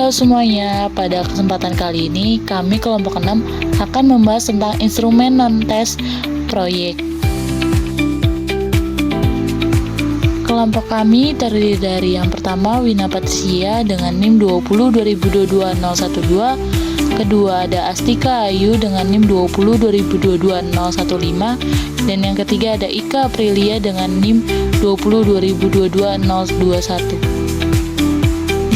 Halo semuanya, pada kesempatan kali ini kami kelompok 6 akan membahas tentang instrumen non-tes proyek. Kelompok kami terdiri dari yang pertama Wina Patricia dengan NIM 2020220112, kedua ada Astika Ayu dengan NIM 2020222015, dan yang ketiga ada Ika Aprilia dengan NIM 2020222021.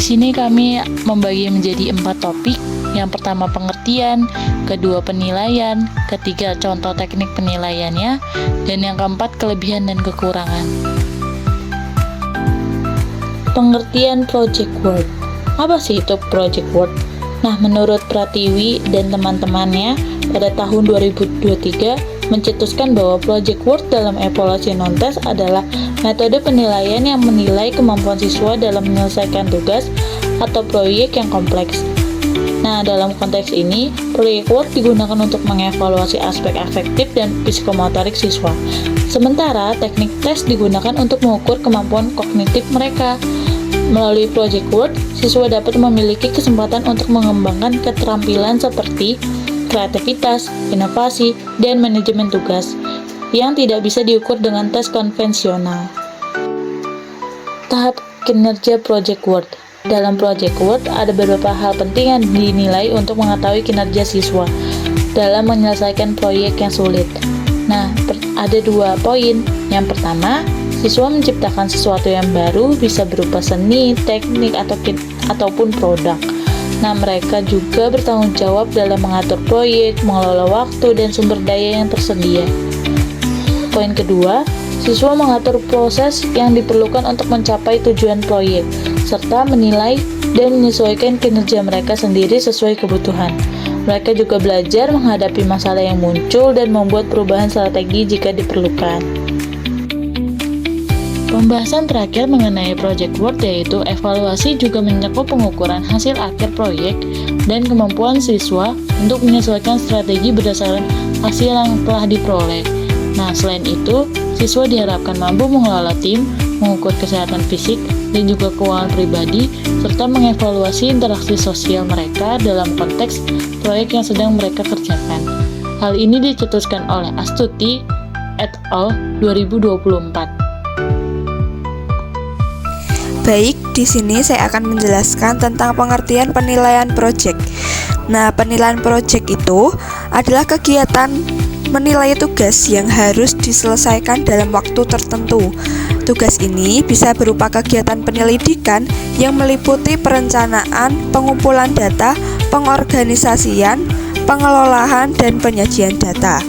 Di sini kami membagi menjadi 4 topik. Yang pertama pengertian, kedua penilaian, ketiga contoh teknik penilaiannya, dan yang keempat kelebihan dan kekurangan. Pengertian project work. Apa sih itu project work? Nah, menurut Pratiwi dan teman-temannya pada tahun 2023 mencetuskan bahwa project work dalam evaluasi non-tes adalah metode penilaian yang menilai kemampuan siswa dalam menyelesaikan tugas atau proyek yang kompleks. Nah, dalam konteks ini, project work digunakan untuk mengevaluasi aspek afektif dan psikomotorik siswa. Sementara, teknik tes digunakan untuk mengukur kemampuan kognitif mereka. Melalui project work, siswa dapat memiliki kesempatan untuk mengembangkan keterampilan seperti kreativitas, inovasi, dan manajemen tugas yang tidak bisa diukur dengan tes konvensional. Tahap kinerja project work. Dalam project work, ada beberapa hal penting yang dinilai untuk mengetahui kinerja siswa dalam menyelesaikan proyek yang sulit. Nah, ada 2 poin. Yang pertama, siswa menciptakan sesuatu yang baru, bisa berupa seni, teknik, ataupun produk. Nah, mereka juga bertanggung jawab dalam mengatur proyek, mengelola waktu, dan sumber daya yang tersedia. Poin kedua, siswa mengatur proses yang diperlukan untuk mencapai tujuan proyek, serta menilai dan menyesuaikan kinerja mereka sendiri sesuai kebutuhan. Mereka juga belajar menghadapi masalah yang muncul dan membuat perubahan strategi jika diperlukan. Pembahasan terakhir mengenai project work yaitu evaluasi juga mencakup pengukuran hasil akhir proyek dan kemampuan siswa untuk menyesuaikan strategi berdasarkan hasil yang telah diperoleh. Nah, selain itu, siswa diharapkan mampu mengelola tim, mengukur kesehatan fisik, dan juga keuangan pribadi, serta mengevaluasi interaksi sosial mereka dalam konteks proyek yang sedang mereka kerjakan. Hal ini dicetuskan oleh Astuti et al. 2024. Baik, di sini saya akan menjelaskan tentang pengertian penilaian proyek. Nah, penilaian proyek itu adalah kegiatan menilai tugas yang harus diselesaikan dalam waktu tertentu. Tugas ini bisa berupa kegiatan penyelidikan yang meliputi perencanaan, pengumpulan data, pengorganisasian, pengelolaan, dan penyajian data.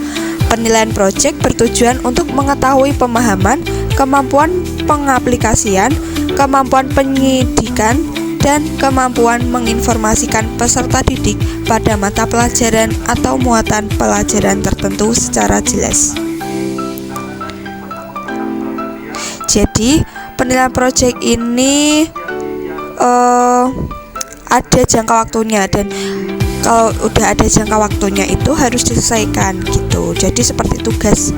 Penilaian proyek bertujuan untuk mengetahui pemahaman, kemampuan pengaplikasian, kemampuan penyidikan, dan kemampuan menginformasikan peserta didik pada mata pelajaran atau muatan pelajaran tertentu secara jelas. Jadi, penilaian proyek ini ada jangka waktunya, dan kalau udah ada jangka waktunya itu harus diselesaikan gitu. Jadi seperti tugas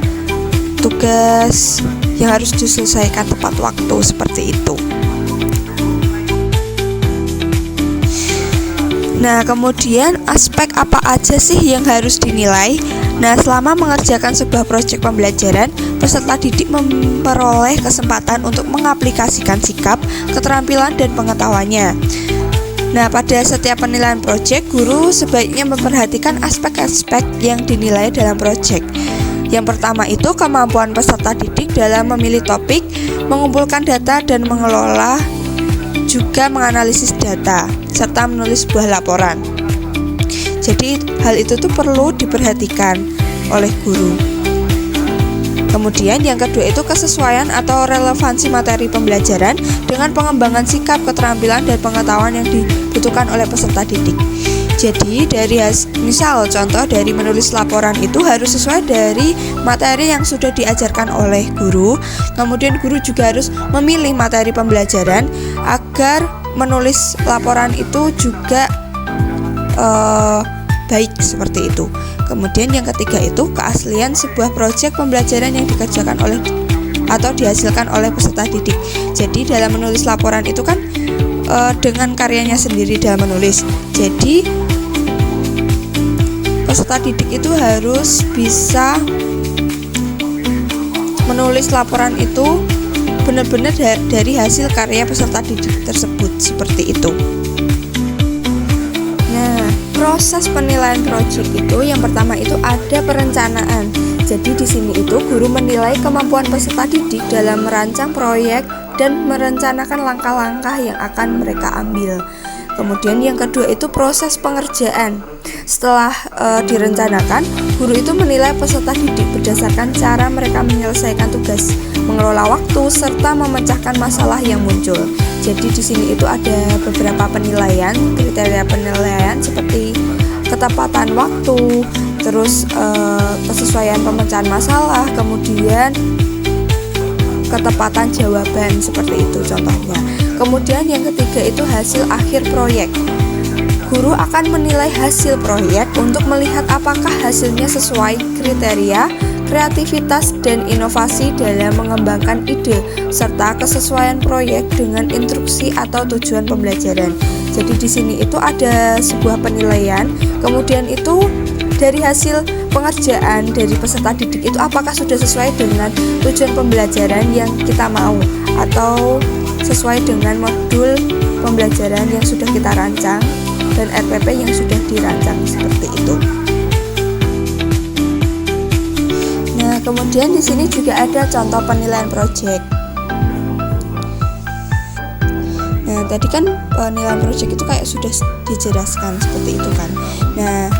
yang harus diselesaikan tepat waktu seperti itu. Nah, kemudian aspek apa aja sih yang harus dinilai? Nah, selama mengerjakan sebuah proyek pembelajaran, peserta didik memperoleh kesempatan untuk mengaplikasikan sikap, keterampilan, dan pengetahuannya. Nah, pada setiap penilaian proyek, guru sebaiknya memperhatikan aspek-aspek yang dinilai dalam proyek. Yang pertama itu kemampuan peserta didik dalam memilih topik, mengumpulkan data, dan mengelola, juga menganalisis data, serta menulis sebuah laporan. Jadi hal itu tuh perlu diperhatikan oleh guru. Kemudian yang kedua itu kesesuaian atau relevansi materi pembelajaran dengan pengembangan sikap, keterampilan, dan pengetahuan yang dibutuhkan oleh peserta didik. Jadi misal contoh dari menulis laporan itu harus sesuai dari materi yang sudah diajarkan oleh guru. Kemudian guru juga harus memilih materi pembelajaran agar menulis laporan itu juga baik seperti itu. Kemudian yang ketiga itu keaslian sebuah proyek pembelajaran yang dikerjakan oleh atau dihasilkan oleh peserta didik. Jadi dalam menulis laporan itu kan dengan karyanya sendiri dalam menulis. Jadi peserta didik itu harus bisa menulis laporan itu benar-benar dari hasil karya peserta didik tersebut, seperti itu. Nah, proses penilaian proyek itu yang pertama itu ada perencanaan. Jadi di sini itu guru menilai kemampuan peserta didik dalam merancang proyek dan merencanakan langkah-langkah yang akan mereka ambil. Kemudian yang kedua itu proses pengerjaan. Setelah direncanakan, guru itu menilai peserta didik berdasarkan cara mereka menyelesaikan tugas, mengelola waktu, serta memecahkan masalah yang muncul. Jadi di sini itu ada beberapa penilaian, kriteria penilaian seperti ketepatan waktu, terus kesesuaian pemecahan masalah, kemudian ketepatan jawaban, seperti itu contohnya. Kemudian yang ketiga itu hasil akhir proyek. Guru akan menilai hasil proyek untuk melihat apakah hasilnya sesuai kriteria, kreativitas, dan inovasi dalam mengembangkan ide, serta kesesuaian proyek dengan instruksi atau tujuan pembelajaran. Jadi di sini itu ada sebuah penilaian, kemudian itu dari hasil pengerjaan dari peserta didik itu apakah sudah sesuai dengan tujuan pembelajaran yang kita mau atau sesuai dengan modul pembelajaran yang sudah kita rancang dan RPP yang sudah dirancang, seperti itu. Nah, kemudian di sini juga ada contoh penilaian proyek. Nah, tadi kan penilaian proyek itu kayak sudah dijelaskan seperti itu kan. Nah,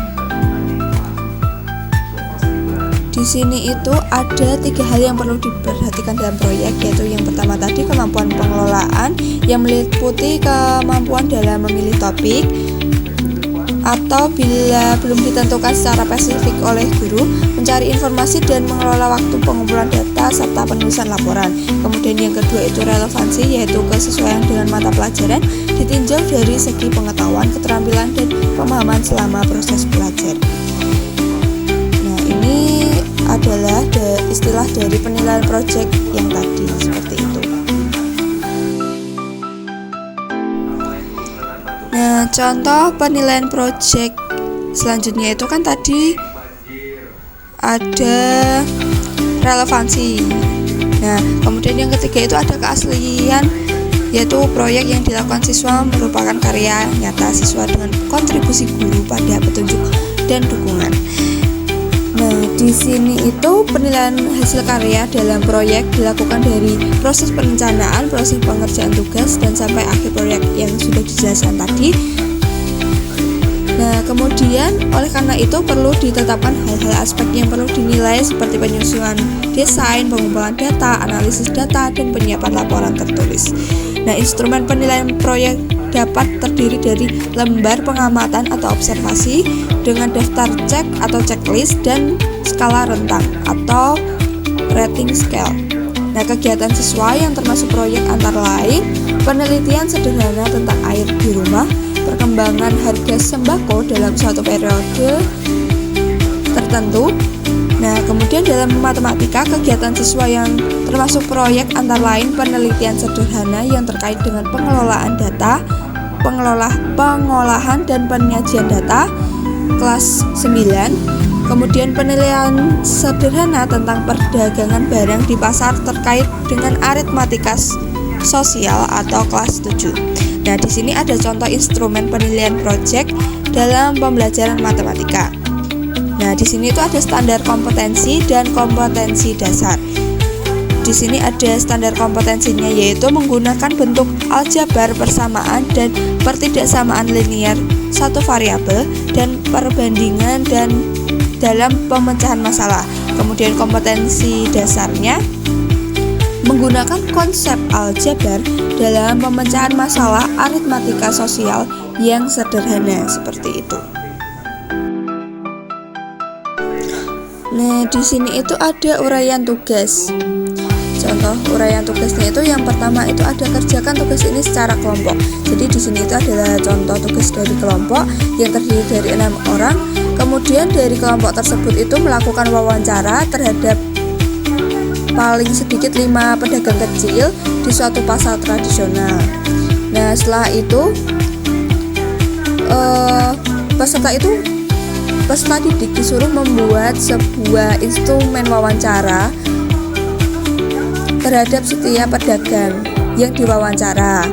di sini itu ada 3 hal yang perlu diperhatikan dalam proyek, yaitu yang pertama tadi kemampuan pengelolaan yang meliputi kemampuan dalam memilih topik, atau bila belum ditentukan secara spesifik oleh guru, mencari informasi dan mengelola waktu pengumpulan data serta penulisan laporan. Kemudian yang kedua itu relevansi, yaitu kesesuaian dengan mata pelajaran ditinjau dari segi pengetahuan, keterampilan, dan pemahaman selama proses belajar. Nah, ini adalah istilah dari penilaian proyek yang tadi, seperti itu. Nah, contoh penilaian proyek selanjutnya itu kan tadi ada relevansi. Nah, kemudian yang ketiga itu ada keaslian, yaitu proyek yang dilakukan siswa merupakan karya nyata siswa dengan kontribusi guru pada petunjuk dan dukungan. Nah, di sini itu penilaian hasil karya dalam proyek dilakukan dari proses perencanaan, proses pengerjaan tugas, dan sampai akhir proyek yang sudah dijelaskan tadi. Nah, kemudian oleh karena itu perlu ditetapkan hal-hal aspek yang perlu dinilai seperti penyusunan desain, pengumpulan data, analisis data, dan penyiapan laporan tertulis. Nah, instrumen penilaian proyek dapat terdiri dari lembar pengamatan atau observasi dengan daftar cek atau checklist dan skala rentang atau rating scale. Nah, kegiatan siswa yang termasuk proyek antara lain penelitian sederhana tentang air di rumah, perkembangan harga sembako dalam suatu periode tertentu. Nah, kemudian dalam matematika, kegiatan siswa yang termasuk proyek antara lain penelitian sederhana yang terkait dengan pengelolaan data, pengolahan dan penyajian data kelas 9. Kemudian penilaian sederhana tentang perdagangan barang di pasar terkait dengan aritmatika sosial atau kelas 7. Nah, di sini ada contoh instrumen penilaian proyek dalam pembelajaran matematika. Nah, di sini itu ada standar kompetensi dan kompetensi dasar. Di sini ada standar kompetensinya, yaitu menggunakan bentuk aljabar persamaan dan pertidaksamaan linear satu variabel dan perbandingan dan dalam pemecahan masalah. Kemudian kompetensi dasarnya menggunakan konsep aljabar dalam pemecahan masalah aritmatika sosial yang sederhana, seperti itu. Nah, di sini itu ada uraian tugas. Contoh uraian tugasnya itu yang pertama itu ada kerjakan tugas ini secara kelompok. Jadi di sini itu adalah contoh tugas dari kelompok yang terdiri dari 6 orang. Kemudian dari kelompok tersebut itu melakukan wawancara terhadap paling sedikit 5 pedagang kecil di suatu pasar tradisional. Nah, setelah itu peserta didik disuruh membuat sebuah instrumen wawancara terhadap setiap pedagang yang diwawancara.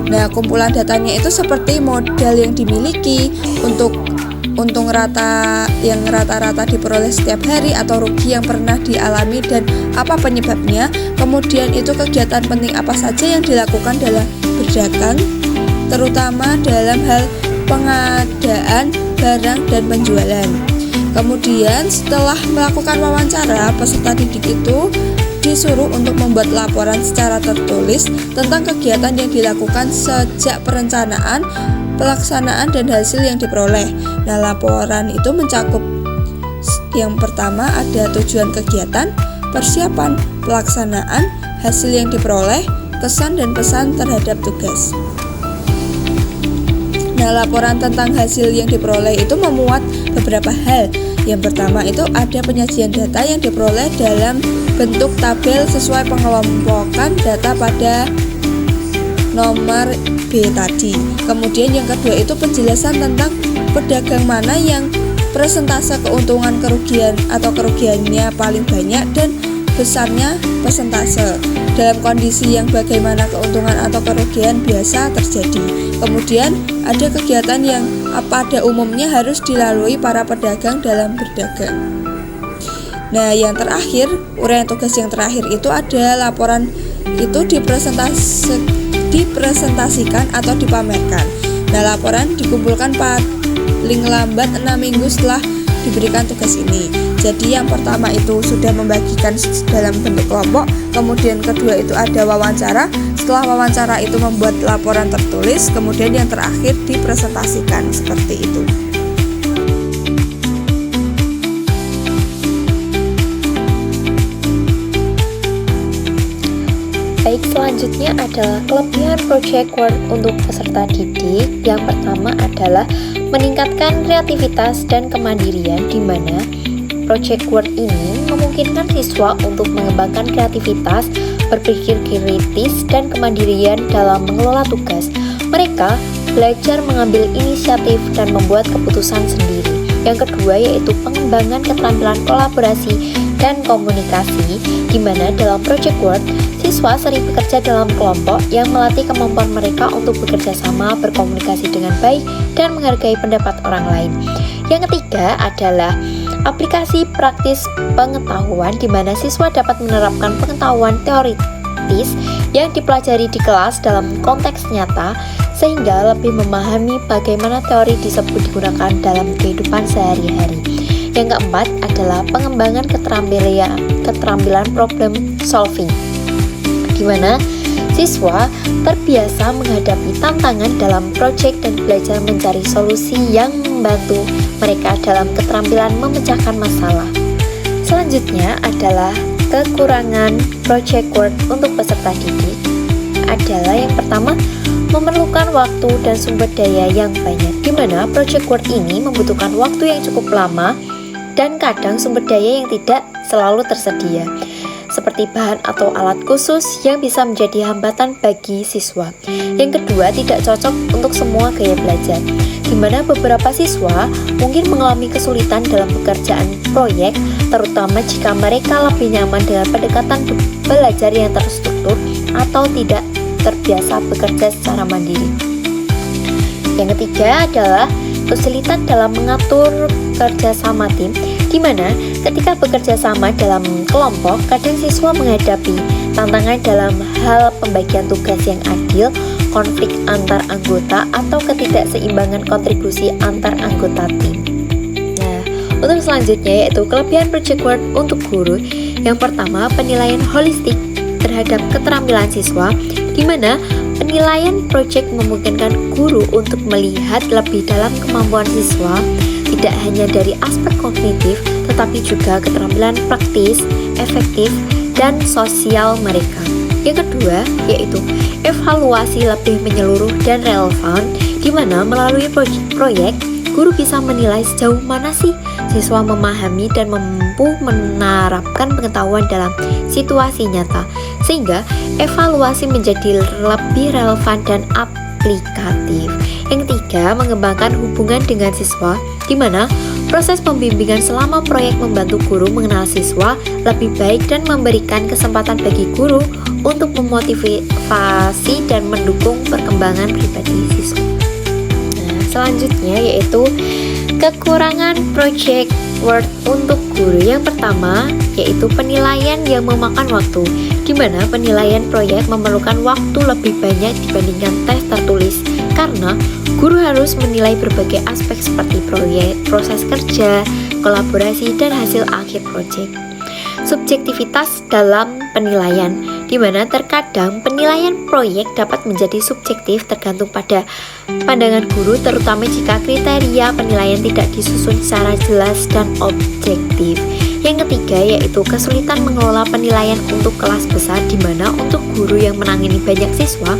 Nah, kumpulan datanya itu seperti modal yang dimiliki, untuk untung yang rata-rata diperoleh setiap hari atau rugi yang pernah dialami dan apa penyebabnya. Kemudian itu kegiatan penting apa saja yang dilakukan dalam berdagang, terutama dalam hal pengadaan barang dan penjualan. Kemudian setelah melakukan wawancara, peserta didik itu disuruh untuk membuat laporan secara tertulis tentang kegiatan yang dilakukan sejak perencanaan, pelaksanaan, dan hasil yang diperoleh. Nah, laporan itu mencakup yang pertama ada tujuan kegiatan, persiapan, pelaksanaan, hasil yang diperoleh, kesan dan pesan terhadap tugas. Nah, laporan tentang hasil yang diperoleh itu memuat beberapa hal. Yang pertama itu ada penyajian data yang diperoleh dalam bentuk tabel sesuai pengelompokan data pada nomor B tadi. Kemudian yang kedua itu penjelasan tentang pedagang mana yang persentase keuntungan kerugian atau kerugiannya paling banyak dan besarnya persentase dalam kondisi yang bagaimana keuntungan atau kerugian biasa terjadi. Kemudian ada kegiatan yang pada umumnya harus dilalui para pedagang dalam berdagang. Nah, yang terakhir, uraian tugas yang terakhir itu ada laporan itu dipresentasikan atau dipamerkan. Nah, laporan dikumpulkan paling lambat 6 minggu setelah diberikan tugas ini. Jadi yang pertama itu sudah membagikan dalam bentuk kelompok, kemudian kedua itu ada wawancara, setelah wawancara itu membuat laporan tertulis, kemudian yang terakhir dipresentasikan seperti itu. Baik, selanjutnya adalah kelebihan project work untuk peserta didik. Yang pertama adalah meningkatkan kreativitas dan kemandirian, di mana project work ini memungkinkan siswa untuk mengembangkan kreativitas, berpikir kritis, dan kemandirian dalam mengelola tugas. Mereka belajar mengambil inisiatif dan membuat keputusan sendiri. Yang kedua yaitu pengembangan keterampilan kolaborasi dan komunikasi, di mana dalam project work siswa sering bekerja dalam kelompok yang melatih kemampuan mereka untuk bekerja sama, berkomunikasi dengan baik, dan menghargai pendapat orang lain. Yang ketiga adalah aplikasi praktis pengetahuan, di mana siswa dapat menerapkan pengetahuan teoritis yang dipelajari di kelas dalam konteks nyata, sehingga lebih memahami bagaimana teori tersebut digunakan dalam kehidupan sehari-hari. Yang keempat adalah pengembangan keterampilan problem solving, di mana siswa terbiasa menghadapi tantangan dalam proyek dan belajar mencari solusi yang membantu mereka dalam keterampilan memecahkan masalah. Selanjutnya adalah kekurangan project work untuk peserta didik adalah yang pertama, memerlukan waktu dan sumber daya yang banyak, di mana project work ini membutuhkan waktu yang cukup lama dan kadang sumber daya yang tidak selalu tersedia, seperti bahan atau alat khusus yang bisa menjadi hambatan bagi siswa. Yang kedua, tidak cocok untuk semua gaya belajar, di mana beberapa siswa mungkin mengalami kesulitan dalam pekerjaan proyek, terutama jika mereka lebih nyaman dengan pendekatan belajar yang terstruktur atau tidak terbiasa bekerja secara mandiri. Yang ketiga adalah kesulitan dalam mengatur kerja sama tim, di mana ketika bekerja sama dalam kelompok, kadang siswa menghadapi tantangan dalam hal pembagian tugas yang adil, konflik antar anggota, atau ketidakseimbangan kontribusi antar anggota tim. Nah, untuk selanjutnya yaitu kelebihan project work untuk guru. Yang pertama, penilaian holistik terhadap keterampilan siswa, di mana penilaian proyek memungkinkan guru untuk melihat lebih dalam kemampuan siswa, tidak hanya dari aspek kognitif, tetapi juga keterampilan praktis, efektif, dan sosial mereka. Yang kedua, yaitu evaluasi lebih menyeluruh dan relevan, di mana melalui proyek, guru bisa menilai sejauh mana sih siswa memahami dan mampu menerapkan pengetahuan dalam situasi nyata, sehingga evaluasi menjadi lebih relevan dan aplikatif. Yang ketiga, mengembangkan hubungan dengan siswa, di mana proses pembimbingan selama proyek membantu guru mengenal siswa lebih baik dan memberikan kesempatan bagi guru untuk memotivasi dan mendukung perkembangan pribadi siswa. Nah, selanjutnya yaitu kekurangan project work untuk guru. Yang pertama yaitu penilaian yang memakan waktu, di mana penilaian proyek memerlukan waktu lebih banyak dibandingkan tes tertulis karena guru harus menilai berbagai aspek seperti proyek, proses kerja, kolaborasi, dan hasil akhir proyek. Subjektivitas dalam penilaian, di mana terkadang penilaian proyek dapat menjadi subjektif tergantung pada pandangan guru, terutama jika kriteria penilaian tidak disusun secara jelas dan objektif. Yang ketiga yaitu kesulitan mengelola penilaian untuk kelas besar, di mana untuk guru yang menangani banyak siswa,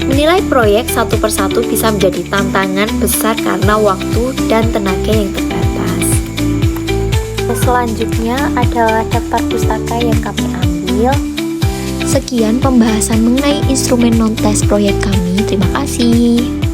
menilai proyek satu persatu bisa menjadi tantangan besar karena waktu dan tenaga yang terbatas. Selanjutnya adalah daftar pustaka yang kami ambil. Sekian pembahasan mengenai instrumen non-tes proyek kami. Terima kasih.